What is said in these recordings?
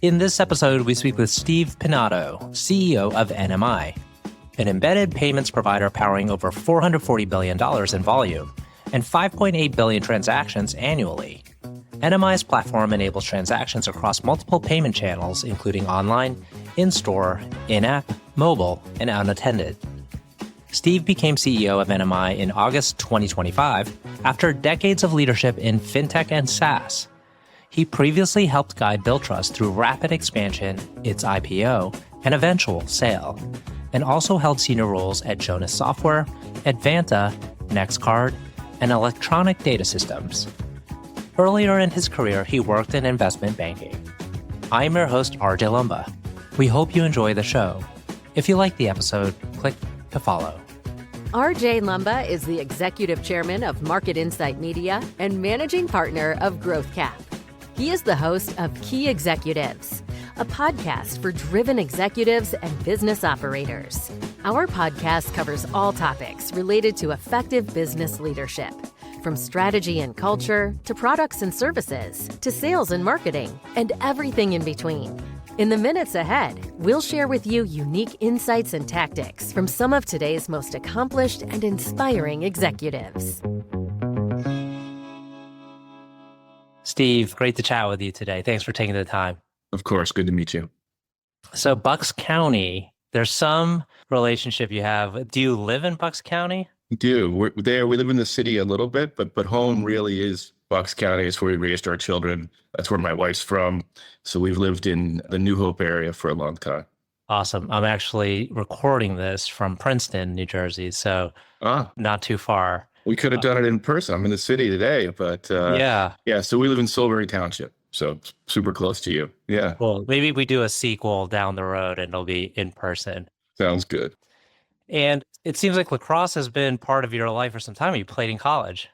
In this episode, we speak with Steve Pinado, CEO of NMI, an embedded payments provider powering over $440 billion in volume and 5.8 billion transactions annually. NMI's platform enables transactions across multiple payment channels, including online, in-store, in-app, mobile, and unattended. Steve became CEO of NMI in August 2025 after decades of leadership in fintech and SaaS. He previously helped guide Billtrust through rapid expansion, its IPO, and eventual sale, and also held senior roles at Jonas Software, Advanta, NextCard, and Electronic Data Systems. Earlier in his career, he worked in investment banking. I'm your host, RJ Lumba. We hope you enjoy the show. If you like the episode, click to follow. RJ Lumba is the executive chairman of Market Insight Media and managing partner of GrowthCap. He is the host of Key Executives, a podcast for driven executives and business operators. Our podcast covers all topics related to effective business leadership, from strategy and culture to products and services to sales and marketing and everything in between. In the minutes ahead, we'll share with you unique insights and tactics from some of today's most accomplished and inspiring executives. Steve, great to chat with you today. Thanks for taking the time. Of course. Good to meet you. So Bucks County, there's some relationship you have. Do you live in Bucks County? We do. We're there. We live in the city a little bit, but home really is Bucks County. It's where we raised our children. That's where my wife's from. So we've lived in the New Hope area for a long time. Awesome. I'm actually recording this from Princeton, New Jersey. So not too far. We could have done it in person. I'm in the city today, but yeah. So we live in Silbury Township. So super close to you. Yeah. Well, maybe we do a sequel down the road and it'll be in person. Sounds good. And it seems like lacrosse has been part of your life for some time. You played in college.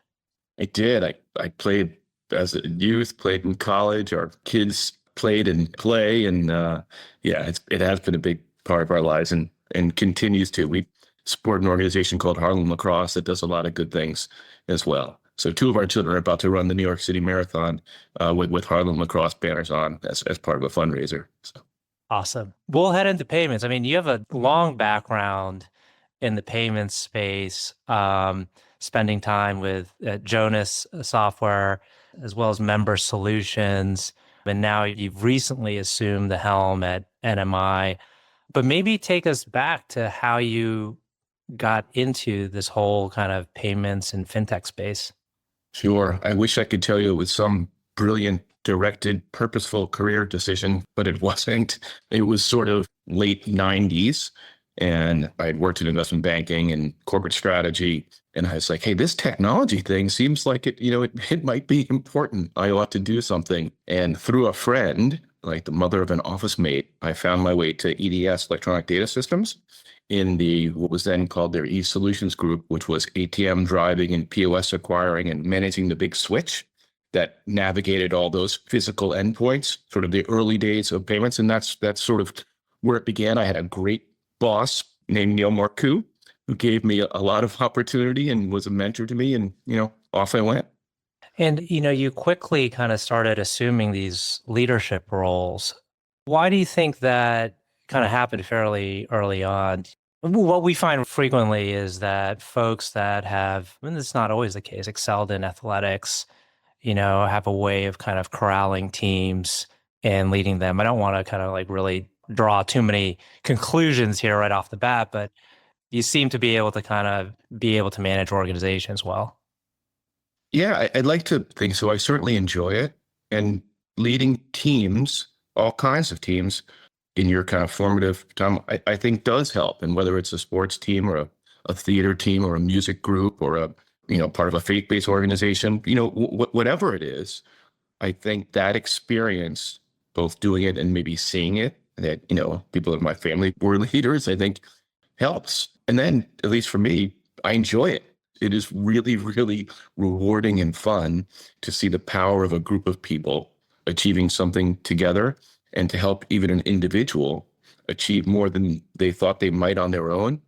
I did. I played as a youth, played in college. Our kids played and play. And it has been a big part of our lives and continues to. We support an organization called Harlem Lacrosse that does a lot of good things as well. So two of our children are about to run the New York City Marathon with Harlem Lacrosse banners on as part of a fundraiser. So. Awesome. We'll head into payments. I mean, you have a long background in the payments space, spending time with Jonas Software, as well as Member Solutions. And now you've recently assumed the helm at NMI. But maybe take us back to how you got into this whole kind of payments and fintech space. Sure. I wish I could tell you it was some brilliant, directed, purposeful career decision, but it wasn't. It was sort of late 90s. And I had worked in investment banking and corporate strategy. And I was like, hey, this technology thing seems like it might be important. I ought to do something. And through a friend, like the mother of an office mate, I found my way to EDS, Electronic Data Systems, in what was then called their eSolutions group, which was ATM driving and POS acquiring and managing the big switch that navigated all those physical endpoints, sort of the early days of payments. And that's sort of where it began. I had a great boss named Neil Marcoux, who gave me a lot of opportunity and was a mentor to me. And, off I went. And, you quickly kind of started assuming these leadership roles. Why do you think that kind of happened fairly early on? What we find frequently is that folks that have, and it's not always the case, excelled in athletics, have a way of kind of corralling teams and leading them. I don't want to kind of like really draw too many conclusions here right off the bat, but you seem to be able to manage organizations well. Yeah, I'd like to think so. I certainly enjoy it. And leading teams, all kinds of teams, in your kind of formative time, I think does help. And whether it's a sports team or a theater team or a music group or part of a faith-based organization, whatever it is, I think that experience, both doing it and maybe seeing it, that, people in my family were leaders, I think helps. And then, at least for me, I enjoy it. It is really, really rewarding and fun to see the power of a group of people achieving something together, and to help even an individual achieve more than they thought they might on their own.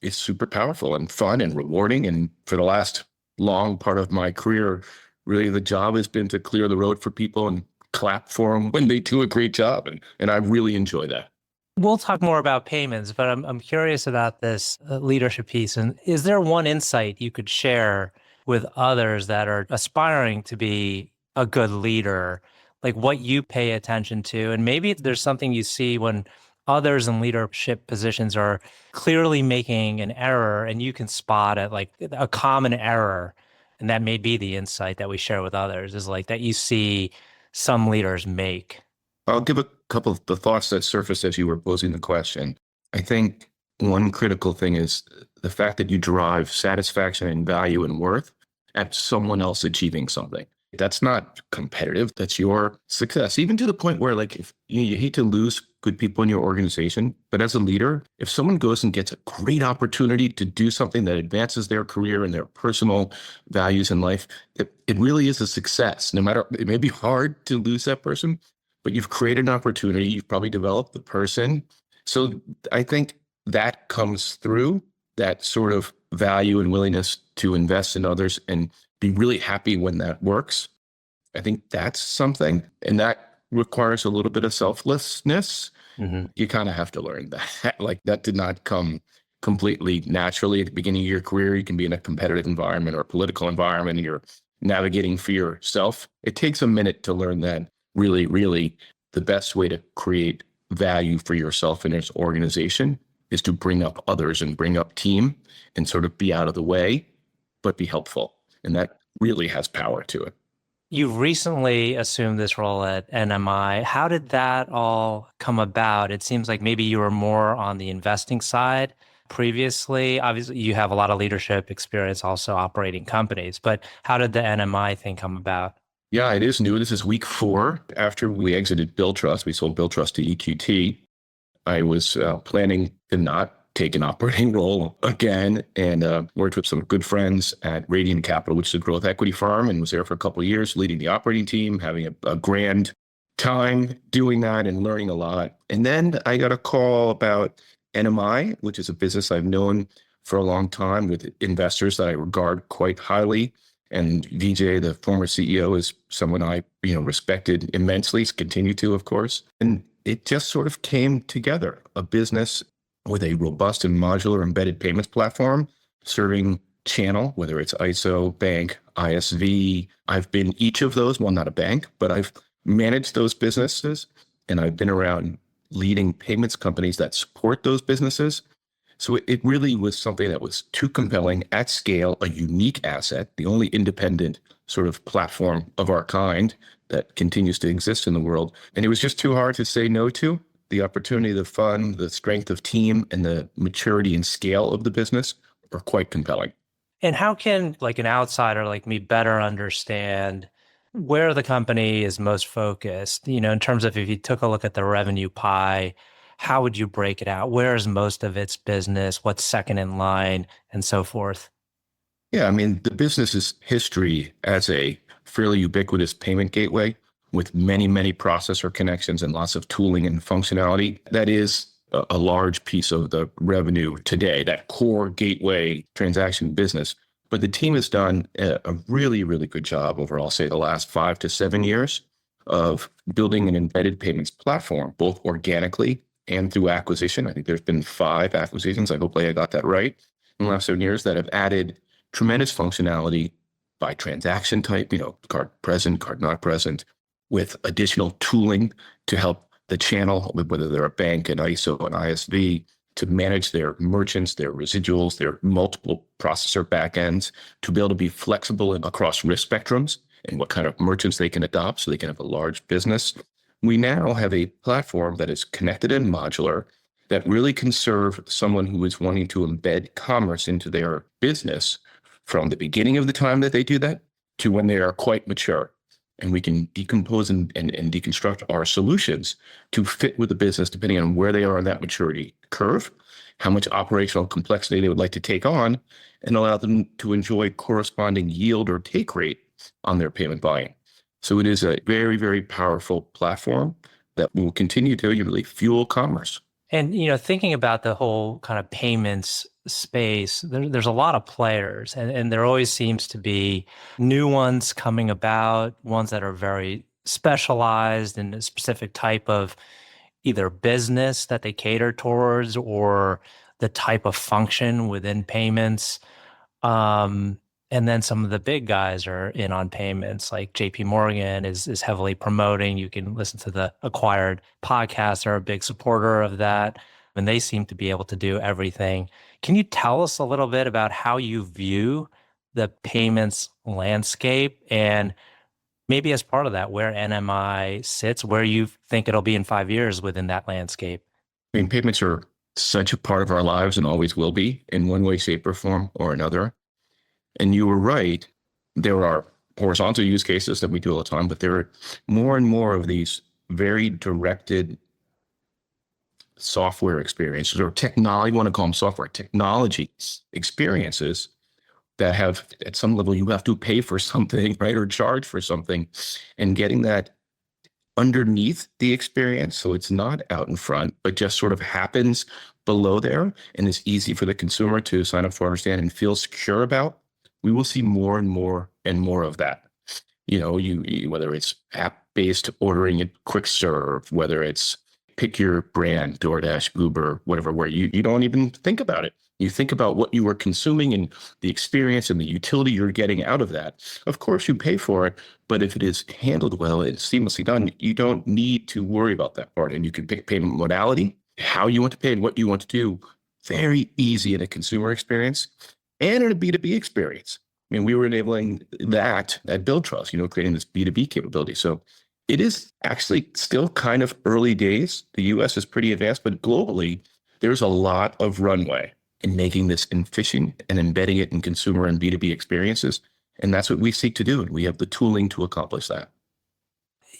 It's super powerful and fun and rewarding. And for the last long part of my career, really the job has been to clear the road for people and clap for them when they do a great job. And I really enjoy that. We'll talk more about payments, but I'm curious about this leadership piece. And is there one insight you could share with others that are aspiring to be a good leader, like what you pay attention to? And maybe there's something you see when others in leadership positions are clearly making an error and you can spot it, like a common error. And that may be the insight that we share with others, is like that you see some leaders make. I'll give a couple of the thoughts that surfaced as you were posing the question. I think one critical thing is the fact that you derive satisfaction and value and worth at someone else achieving something. That's not competitive. That's your success, even to the point where, like, if you hate to lose good people in your organization, but as a leader, if someone goes and gets a great opportunity to do something that advances their career and their personal values in life, it really is a success. No matter, it may be hard to lose that person, but you've created an opportunity. You've probably developed the person. So I think that comes through, that sort of value and willingness to invest in others and be really happy when that works. I think that's something, and that requires a little bit of selflessness. Mm-hmm. You kind of have to learn that. Like, that did not come completely naturally at the beginning of your career. You can be in a competitive environment or a political environment and you're navigating for yourself. It takes a minute to learn that really, really the best way to create value for yourself in this organization is to bring up others and bring up team and sort of be out of the way, but be helpful. And that really has power to it. You've recently assumed this role at NMI. How did that all come about? It seems like maybe you were more on the investing side previously. Obviously, you have a lot of leadership experience also operating companies, but how did the NMI thing come about? Yeah, it is new. This is week 4 after we exited Billtrust. We sold Billtrust to EQT. I was planning to not take an operating role again, and worked with some good friends at Radiant Capital, which is a growth equity firm, and was there for a couple of years leading the operating team, having a grand time doing that and learning a lot. And then I got a call about NMI, which is a business I've known for a long time with investors that I regard quite highly. And VJ, the former CEO, is someone I respected immensely, continue to, of course. And it just sort of came together, a business with a robust and modular embedded payments platform serving channel, whether it's ISO, bank, ISV. I've been each of those, well, not a bank, but I've managed those businesses, and I've been around leading payments companies that support those businesses. So it really was something that was too compelling at scale, a unique asset, the only independent sort of platform of our kind that continues to exist in the world. And it was just too hard to say no to. The opportunity, the fun, the strength of team, and the maturity and scale of the business are quite compelling. And how can like an outsider like me better understand where the company is most focused, in terms of if you took a look at the revenue pie, how would you break it out? Where is most of its business? What's second in line and so forth? Yeah, I mean, the business's history as a fairly ubiquitous payment gateway with many, many processor connections and lots of tooling and functionality, that is a large piece of the revenue today, that core gateway transaction business. But the team has done a really, really good job over, I'll say, the last 5 to 7 years of building an embedded payments platform, both organically and through acquisition. I think there's been 5 acquisitions. I hope I got that right in the last 7 years that have added tremendous functionality by transaction type, card present, card not present, with additional tooling to help the channel, whether they're a bank, an ISO, an ISV, to manage their merchants, their residuals, their multiple processor backends, to be able to be flexible across risk spectrums and what kind of merchants they can adopt so they can have a large business. We now have a platform that is connected and modular that really can serve someone who is wanting to embed commerce into their business from the beginning of the time that they do that to when they are quite mature. And we can decompose and deconstruct our solutions to fit with the business depending on where they are on that maturity curve, how much operational complexity they would like to take on, and allow them to enjoy corresponding yield or take rate on their payment volume. So it is a very, very powerful platform that will continue to really fuel commerce. And, thinking about the whole kind of payments space, there's a lot of players and there always seems to be new ones coming about, ones that are very specialized in a specific type of either business that they cater towards or the type of function within payments. And then some of the big guys are in on payments, like JP Morgan is heavily promoting. You can listen to the Acquired podcast. They're a big supporter of that. And they seem to be able to do everything. Can you tell us a little bit about how you view the payments landscape and maybe as part of that, where NMI sits, where you think it'll be in 5 years within that landscape? I mean, payments are such a part of our lives and always will be in one way, shape, or form or another. And you were right. There are horizontal use cases that we do all the time, but there are more and more of these very directed software experiences or technology, you want to call them software technology experiences that have, at some level, you have to pay for something, right? Or charge for something, and getting that underneath the experience. So it's not out in front, but just sort of happens below there and is easy for the consumer to sign up for, understand, and feel secure about. We will see more and more and more of that. You know, you whether it's app-based ordering at quick serve, whether it's pick your brand, DoorDash, Uber, whatever, where you don't even think about it. You think about what you are consuming and the experience and the utility you're getting out of that. Of course, you pay for it, but if it is handled well and seamlessly done, you don't need to worry about that part. And you can pick payment modality, how you want to pay and what you want to do. Very easy in a consumer experience and in a B2B experience. I mean, we were enabling that at Billtrust, creating this B2B capability. So it is actually still kind of early days. The US is pretty advanced, but globally, there's a lot of runway in making this efficient and embedding it in consumer and B2B experiences. And that's what we seek to do. And we have the tooling to accomplish that.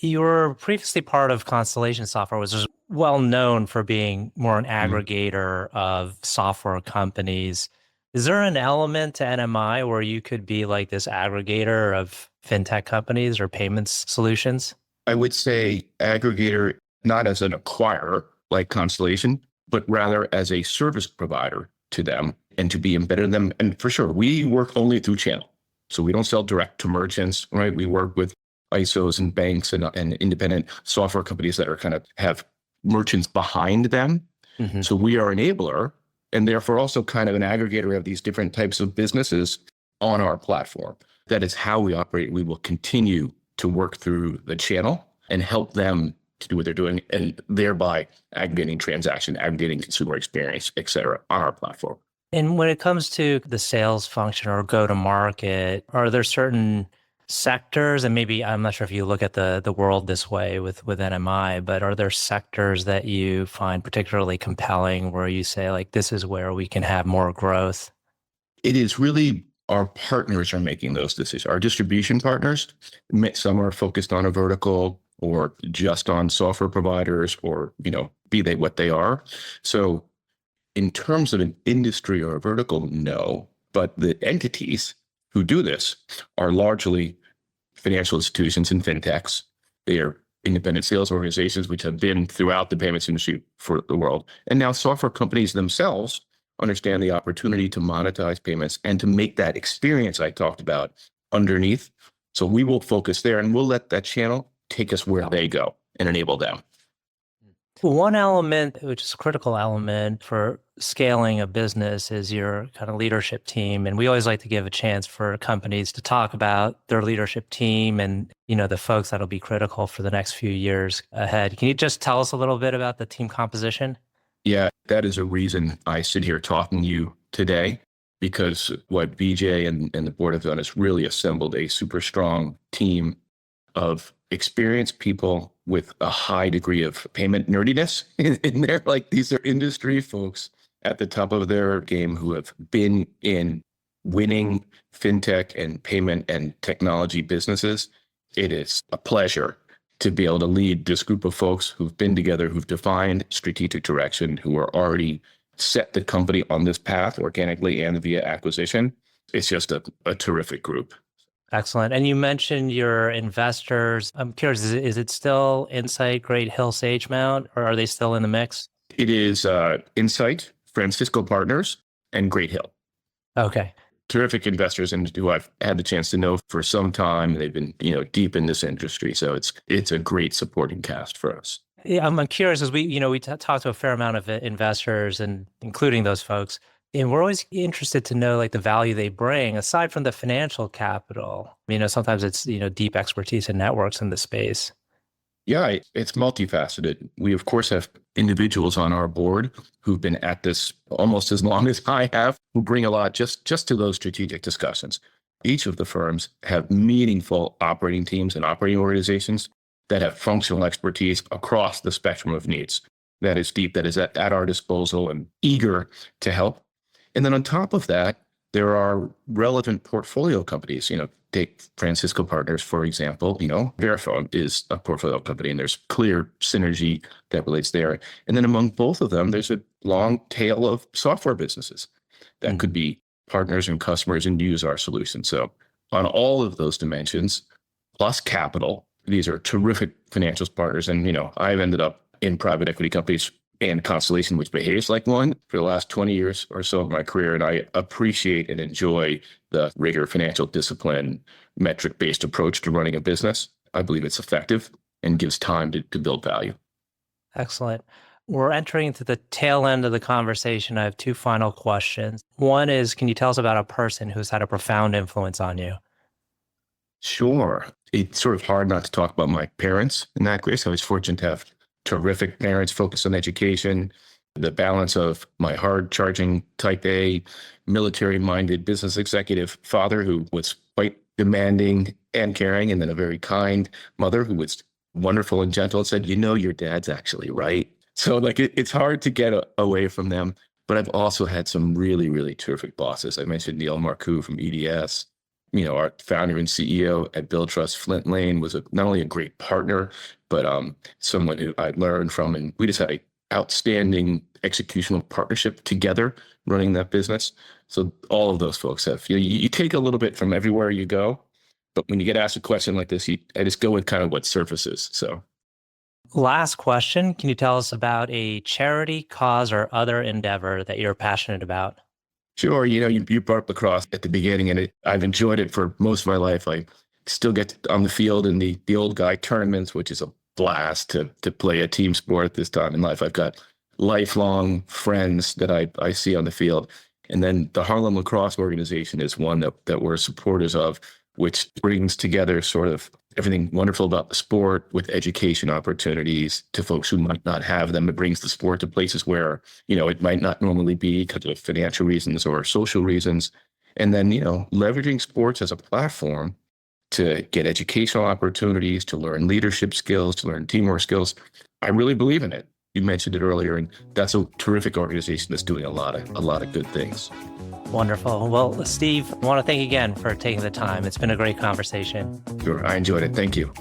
You were previously part of Constellation Software, which is well known for being more an aggregator of software companies. Is there an element to NMI where you could be like this aggregator of fintech companies or payments solutions? I would say aggregator, not as an acquirer like Constellation, but rather as a service provider to them and to be embedded in them. And for sure, we work only through channel. So we don't sell direct to merchants, right? We work with ISOs and banks and independent software companies that are kind of have merchants behind them. Mm-hmm. So we are an enabler and therefore also kind of an aggregator of these different types of businesses on our platform. That is how we operate. We will continue to work through the channel and help them to do what they're doing, and thereby aggregating transaction, aggregating consumer experience, et cetera, on our platform. And when it comes to the sales function or go to market, are there certain sectors, and maybe I'm not sure if you look at the world this way with NMI, but are there sectors that you find particularly compelling where you say, like, this is where we can have more growth? It is really our partners are making those decisions. Our distribution partners, some are focused on a vertical or just on software providers or, be they what they are. So in terms of an industry or a vertical, no. But the entities who do this are largely financial institutions and fintechs. They are independent sales organizations, which have been throughout the payments industry for the world. And now software companies themselves understand the opportunity to monetize payments and to make that experience I talked about underneath. So we will focus there and we'll let that channel take us where they go and enable them. One element, which is a critical element for scaling a business, is your kind of leadership team. And we always like to give a chance for companies to talk about their leadership team and, the folks that'll be critical for the next few years ahead. Can you just tell us a little bit about the team composition? Yeah, that is a reason I sit here talking to you today, because what BJ and the board have done is really assembled a super strong team of experienced people with a high degree of payment nerdiness in there. Like, these are industry folks at the top of their game who have been in winning fintech and payment and technology businesses. It is a pleasure to be able to lead this group of folks who've been together, who've defined strategic direction, who are already set the company on this path organically and via acquisition. It's just a terrific group. Excellent. And you mentioned your investors. I'm curious, is it still Insight, Great Hill, Sagemount, or are they still in the mix? It is Insight, Francisco Partners, and Great Hill. Okay. terrific investors and who I've had the chance to know for some time. They've been, deep in this industry. So it's a great supporting cast for us. Yeah, I'm curious as we talk to a fair amount of investors and including those folks, and we're always interested to know like the value they bring aside from the financial capital. Sometimes it's, deep expertise and networks in the space. Yeah, it's multifaceted. We, of course, have individuals on our board who've been at this almost as long as I have, who bring a lot just to those strategic discussions. Each of the firms have meaningful operating teams and operating organizations that have functional expertise across the spectrum of needs. That is deep, that is at our disposal and eager to help. And then on top of that, there are relevant portfolio companies, take Francisco Partners, for example, Verifone is a portfolio company and there's clear synergy that relates there. And then among both of them, there's a long tail of software businesses that could be partners and customers and use our solution. So on all of those dimensions, plus capital, these are terrific financials partners. And, I've ended up in private equity companies and Constellation, which behaves like one for the last 20 years or so of my career. And I appreciate and enjoy the rigor, financial discipline, metric-based approach to running a business. I believe it's effective and gives time to build value. Excellent. We're entering into the tail end of the conversation. I have two final questions. One is, can you tell us about a person who's had a profound influence on you? Sure. It's sort of hard not to talk about my parents in that case. I was fortunate to have terrific parents focused on education, the balance of my hard-charging type A, military-minded business executive father who was quite demanding and caring, and then a very kind mother who was wonderful and gentle and said, your dad's actually right. So it's hard to get away from them. But I've also had some really, really terrific bosses. I mentioned Neil Marcoux from EDS. Our founder and CEO at Billtrust, Flint Lane, was not only a great partner, but someone who I learned from. And we just had an outstanding executional partnership together running that business. So all of those folks have, you take a little bit from everywhere you go. But when you get asked a question like this, I just go with kind of what surfaces. So last question, can you tell us about a charity, cause, or other endeavor that you're passionate about? Sure. You brought up lacrosse at the beginning, and I've enjoyed it for most of my life. I still get on the field in the old guy tournaments, which is a blast to play a team sport at this time in life. I've got lifelong friends that I see on the field. And then the Harlem Lacrosse Organization is one that we're supporters of, which brings together sort of everything wonderful about the sport with education opportunities to folks who might not have them. It brings the sport to places where, it might not normally be because of financial reasons or social reasons. And then, leveraging sports as a platform to get educational opportunities, to learn leadership skills, to learn teamwork skills. I really believe in it. You mentioned it earlier, and that's a terrific organization that's doing a lot of good things. Wonderful. Well, Steve, I want to thank you again for taking the time. It's been a great conversation. Sure. I enjoyed it. Thank you.